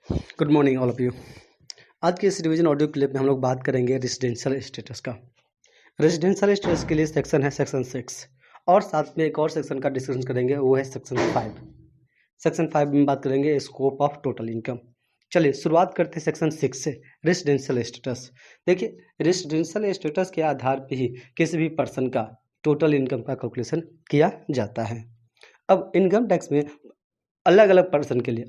Good morning all of you. आज के इस रिवीजन ऑडियो क्लिप में हम लोग बात करेंगे रेजिडेंशियल स्टेटस का। रेजिडेंशियल स्टेटस के लिए सेक्शन है सेक्शन 6 और साथ में एक और सेक्शन का डिस्कशन करेंगे, वो है सेक्शन 5। सेक्शन 5 में बात करेंगे स्कोप ऑफ टोटल इनकम। चलिए शुरुआत करते हैं सेक्शन 6 से, रेजिडेंशियल स्टेटस। देखिए, रेजिडेंशियल स्टेटस के आधार पर ही किसी भी पर्सन का टोटल इनकम का कैलकुलेशन किया जाता है। अब इनकम टैक्स में अलग अलग पर्सन के लिए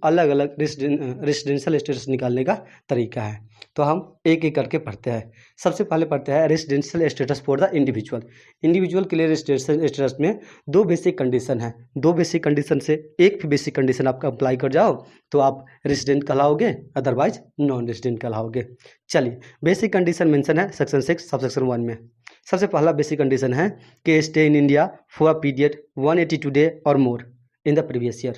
अलग अलग रेजिडेंशियल स्टेटस निकालने का तरीका है। तो हम एक एक करके पढ़ते हैं। सबसे पहले पढ़ते हैं residential status for the individual के लिए रेजिडेंशियल स्टेटस में दो बेसिक कंडीशन है। दो बेसिक कंडीशन से एक भी बेसिक कंडीशन आपका अप्लाई कर जाओ तो आप रेजिडेंट कहलाओगे, अदरवाइज नॉन रेजिडेंट कहलाओगे। चलिए, बेसिक कंडीशन मेंशन है सेक्शन 6 सबसेक्शन 1 में। सबसे पहला बेसिक कंडीशन है कि stay in India for a period 182 day और more in the previous year.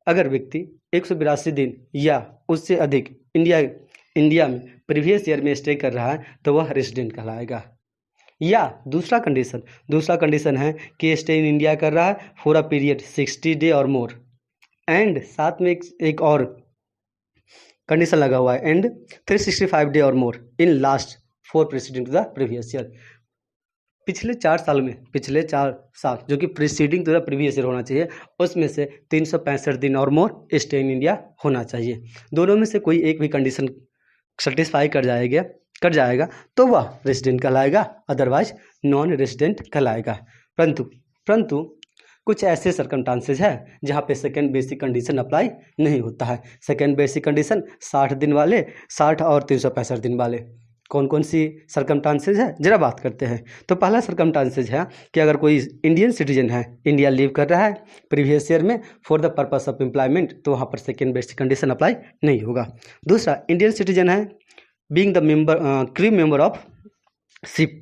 अगर व्यक्ति 182 दिन या उससे अधिक इंडिया में प्रीवियस ईयर में स्टे कर रहा है तो वह रेजिडेंट कहलाएगा। या दूसरा कंडीशन है कि स्टे इन इंडिया कर रहा है फॉर अ पीरियड 60 डे और मोर, एंड साथ में एक और कंडीशन लगा हुआ है, एंड 365 डे और more in last 4 preceding to the previous year. पिछले 4 साल जो कि preceding to the previous year होना चाहिए, उसमें से 365 दिन और मोर स्टे इन इंडिया होना चाहिए। दोनों में से कोई एक भी कंडीशन सेटिस्फाई कर जाएगा तो वह रेजिडेंट कहलाएगा, अदरवाइज नॉन रेजिडेंट कहलाएगा। परंतु कुछ ऐसे सर्कमस्टांसेस है जहाँ पे सेकेंड बेसिक कंडीशन अप्लाई नहीं होता है। सेकेंड बेसिक कंडीशन 60 दिन वाले, 60 और 365 दिन वाले। कौन कौन सी सर्कमस्टांसेस है जरा बात करते हैं। तो पहला सर्कमस्टांसेस है कि अगर कोई इंडियन सिटीजन है, इंडिया लीव कर रहा है प्रीवियस ईयर में for the purpose of employment, तो वहाँ पर सेकेंड बेसिक कंडीशन अप्लाई नहीं होगा। दूसरा, इंडियन सिटीजन है being the crew member of ship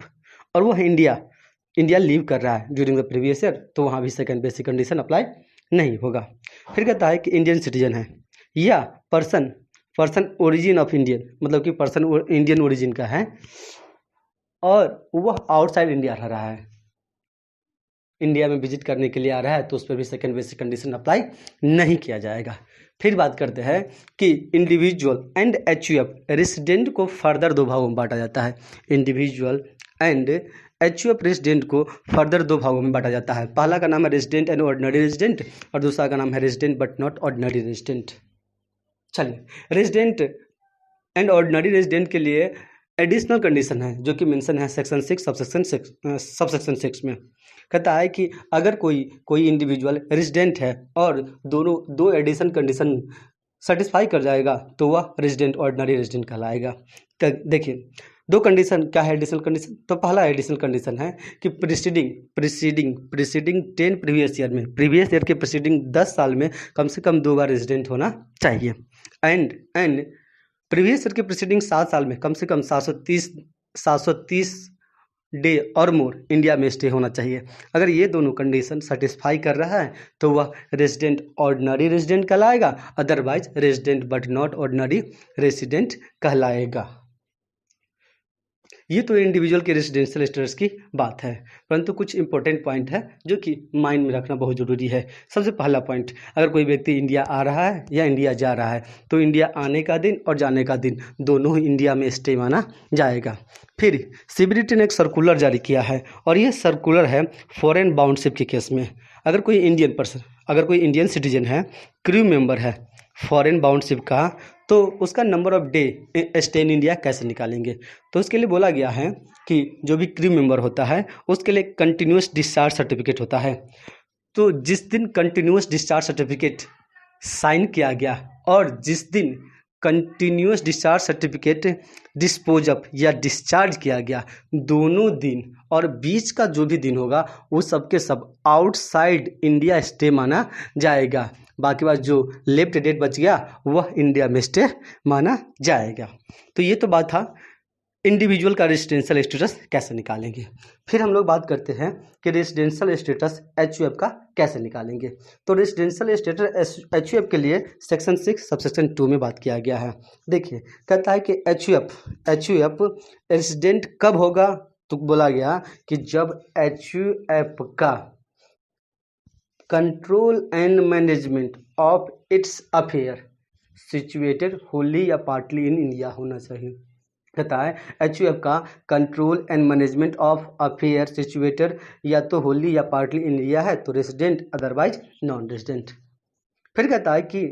और वह इंडिया लीव कर रहा है ड्यूरिंग द प्रीवियस ईयर, तो वहाँ भी सेकेंड बेसिक कंडीशन अप्लाई नहीं होगा। फिर कहता है कि इंडियन सिटीजन है या पर्सन ओरिजिन ऑफ इंडियन, मतलब कि पर्सन इंडियन ओरिजिन का है और वह आउटसाइड इंडिया रह रहा है, इंडिया में विजिट करने के लिए आ रहा है, तो उस पर भी सेकेंड बेसिक कंडीशन अप्लाई नहीं किया जाएगा। फिर बात करते हैं कि इंडिविजुअल एंड एचयूएफ रेसिडेंट को फर्दर दो भागों में बांटा जाता है। इंडिविजुअल एंड एचयूएफ रेसिडेंट को फर्दर दो भागों में बांटा जाता है। पहला का नाम है रेसिडेंट एंड ऑर्डिनरी रेसिडेंट और दूसरा का नाम है resident but not ordinary resident. चलिए, रेजिडेंट एंड ऑर्डिनरी रेजिडेंट के लिए एडिशनल कंडीशन है जो कि मेंशन है सेक्शन 6 सबसेक्शन 6 में। कहता है कि अगर कोई इंडिविजुअल रेजिडेंट है और दो एडिशन कंडीशन सेटिस्फाई कर जाएगा तो वह रेजिडेंट ऑर्डिनरी रेजिडेंट कहलाएगा। देखिए, दो कंडीशन क्या है एडिशनल कंडीशन। तो पहला एडिशनल कंडीशन है कि प्रीसीडिंग 10 प्रीवियस ईयर में, प्रीवियस ईयर के प्रीसीडिंग 10 साल में कम से कम 2 बार रेजिडेंट होना चाहिए। एंड प्रीवियस ईयर के प्रीसीडिंग 7 साल में कम से कम 730 डे और मोर इंडिया में स्टे होना चाहिए। अगर ये दोनों कंडीशन सेटिस्फाई कर रहा है तो वह रेजिडेंट ऑर्डिनरी रेजिडेंट कहलाएगा, otherwise resident but not ordinary resident कहलाएगा। ये तो इंडिविजुअल के रेजिडेंशियल स्टेटस की बात है, परंतु कुछ इंपॉर्टेंट पॉइंट है जो कि माइंड में रखना बहुत ज़रूरी है। सबसे पहला पॉइंट, अगर कोई व्यक्ति इंडिया आ रहा है या इंडिया जा रहा है तो इंडिया आने का दिन और जाने का दिन दोनों ही इंडिया में स्टे माना जाएगा। फिर सीबीडीटी ने एक सर्कुलर जारी किया है और ये सर्कुलर है फॉरेन बाउंडशिप के केस में। अगर कोई इंडियन सिटीजन है, क्रू मेंबर है फॉरेन बाउंडशिप का, तो उसका number of day stay in India कैसे निकालेंगे। तो उसके लिए बोला गया है कि जो भी क्रू मेंबर होता है उसके लिए कंटिन्यूस डिस्चार्ज सर्टिफिकेट होता है। तो जिस दिन कंटिन्यूस डिस्चार्ज सर्टिफिकेट साइन किया गया और जिस दिन continuous discharge certificate dispose up या डिस्चार्ज किया गया, दोनों दिन और बीच का जो भी दिन होगा वो सब के सब आउटसाइड इंडिया स्टे माना जाएगा। बाकी बात जो लेफ्ट डेट बच गया वह इंडिया में स्टे माना जाएगा। तो ये तो बात था इंडिविजुअल का रेजिडेंशियल स्टेटस कैसे निकालेंगे। फिर हम लोग बात करते हैं कि रेजिडेंशियल स्टेटस एचयूएफ का कैसे निकालेंगे। तो रेजिडेंशियल स्टेटस एचयूएफ के लिए सेक्शन 6 सबसेक्शन 2 में बात किया गया है। देखिए, कहता है कि एचयूएफ रेजिडेंट कब होगा, तो बोला गया कि जब एचयूएफ का control and management of its affair situated Holi या पार्टली इन इंडिया होना चाहिए। कहता है HUF का control and management of affair situated या तो होली या पार्टली इन इंडिया है तो रेसिडेंट, अदरवाइज नॉन रेसिडेंट। फिर कहता है कि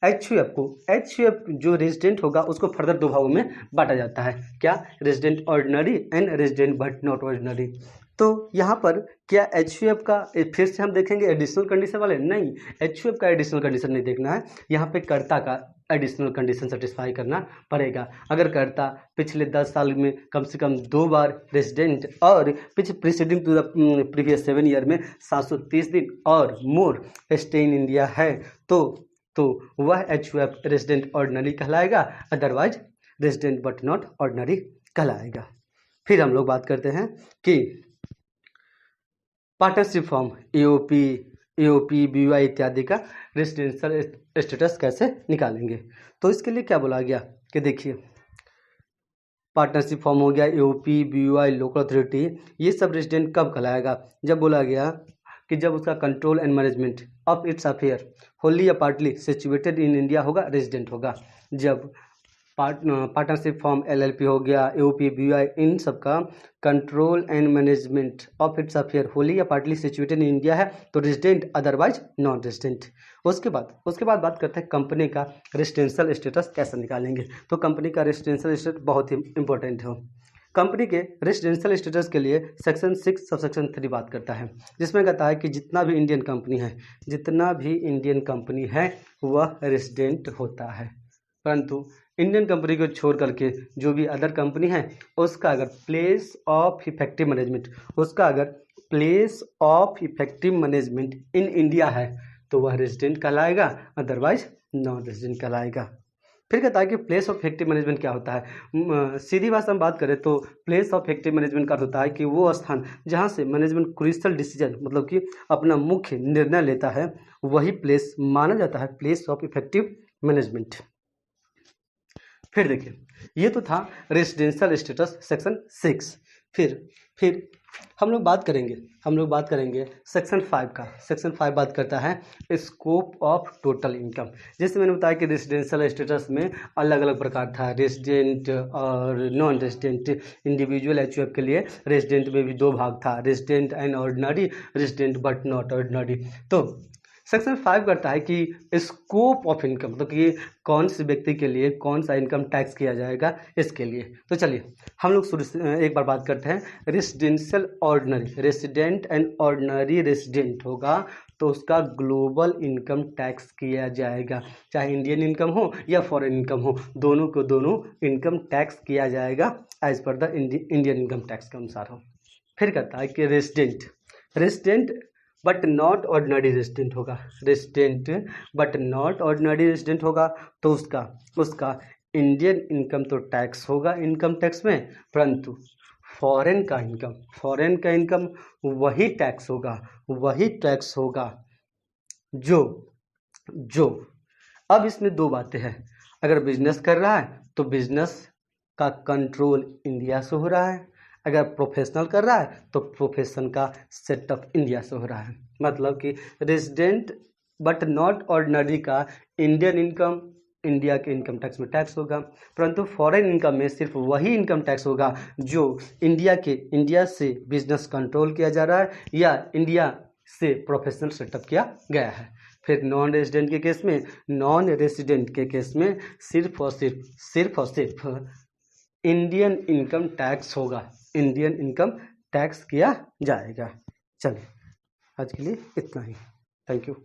HUF जो रेजिडेंट होगा उसको फर्दर दो भागों में बांटा जाता है। क्या? Resident ordinary and resident but not ordinary. तो यहाँ पर क्या HUF का फिर से हम देखेंगे एडिशनल कंडीशन वाले? नहीं, HUF का एडिशनल कंडीशन नहीं देखना है, यहाँ पे कर्ता का एडिशनल कंडीशन सेटिस्फाई करना पड़ेगा। अगर कर्ता पिछले 10 साल में कम से कम 2 बार रेजिडेंट और preceding to the previous 7 year में 730 दिन और मोर स्टे इन इंडिया है तो वह HUF रेजिडेंट ऑर्डिनरी कहलाएगा, otherwise resident but not ordinary कहलाएगा। फिर हम लोग बात करते हैं कि पार्टनरशिप फॉर्म AOP BY इत्यादि का रेजिडेंशियल स्टेटस कैसे निकालेंगे। तो इसके लिए क्या बोला गया कि देखिए पार्टनरशिप फॉर्म हो गया, AOP BY लोकल अथॉरिटी, ये सब रेजिडेंट कब कहलाएगा? जब बोला गया कि जब उसका control and management of its affair Holi या पार्टली सिचुएटेड इन इंडिया होगा, रेजिडेंट होगा। जब पार्टनरशिप फॉर्म LLP हो गया, AOP BY, इन सब का control and management of its affair Holi या पार्टली सिचुएटेड इन इंडिया है तो रेजिडेंट, अदरवाइज नॉन रेजिडेंट। उसके बाद बात करते हैं कंपनी का रेजिडेंशियल स्टेटस कैसे निकालेंगे। तो कंपनी का रेजिडेंशियल स्टेटस बहुत ही इंपॉर्टेंट है। कंपनी के रेजिडेंशियल स्टेटस के लिए सेक्शन 6 सबसेक्शन 3 बात करता है, जिसमें कहता है कि जितना भी इंडियन कंपनी है वह रेजिडेंट होता है। परंतु इंडियन कंपनी को छोड़ करके जो भी अदर कंपनी है उसका अगर place of effective management in India है तो वह रेजिडेंट कहलाएगा, अदरवाइज नॉन रेजिडेंट कहलाएगा। फिर कहता है कि प्लेस ऑफ इफेक्टिव मैनेजमेंट क्या होता है। सीधी भाषा में बात करें तो प्लेस ऑफ इफेक्टिव मैनेजमेंट का अर्थ होता है कि वो स्थान जहाँ से मैनेजमेंट क्रूशियल डिसीजन मतलब कि अपना मुख्य निर्णय लेता है वही प्लेस माना जाता है प्लेस ऑफ इफेक्टिव मैनेजमेंट। फिर देखिए ये तो था रेजिडेंशियल स्टेटस सेक्शन 6। फिर हम लोग बात करेंगे सेक्शन 5 का। सेक्शन 5 बात करता है स्कोप ऑफ टोटल इनकम। जैसे मैंने बताया कि रेजिडेंशियल स्टेटस में अलग अलग प्रकार था, रेजिडेंट और नॉन रेजिडेंट। इंडिविजुअल HUF के लिए रेजिडेंट में भी 2 भाग था, resident and ordinary, resident but not ordinary. तो सेक्शन 5 करता है कि स्कोप ऑफ इनकम मतलब कि कौन से व्यक्ति के लिए कौन सा इनकम टैक्स किया जाएगा इसके लिए। तो चलिए हम लोग शुरू से एक बार बात करते हैं residential ordinary. Resident and ordinary resident होगा तो उसका ग्लोबल इनकम टैक्स किया जाएगा, चाहे इंडियन इनकम हो या फॉरेन इनकम हो, दोनों को दोनों इनकम टैक्स किया जाएगा as per the Indian income tax के अनुसार हो। फिर कहता है कि resident but not ordinary resident होगा, resident but not ordinary resident होगा तो उसका इंडियन इनकम तो टैक्स होगा इनकम टैक्स में, परंतु फॉरेन का इनकम वही टैक्स होगा जो अब इसमें 2 बातें हैं। अगर बिजनेस कर रहा है तो बिजनेस का कंट्रोल इंडिया से हो रहा है, अगर प्रोफेशनल कर रहा है तो प्रोफेशन का सेटअप इंडिया से हो रहा है। मतलब कि रेजिडेंट बट नॉट ऑर्डिनरी का इंडियन इनकम इंडिया के इनकम टैक्स में टैक्स होगा, परंतु फॉरेन इनकम में सिर्फ वही इनकम टैक्स होगा जो इंडिया से बिजनेस कंट्रोल किया जा रहा है या इंडिया से प्रोफेशनल सेटअप किया गया है। फिर नॉन रेजिडेंट के केस में सिर्फ और सिर्फ इंडियन इनकम टैक्स किया जाएगा। चलिए आज के लिए इतना ही। Thank you.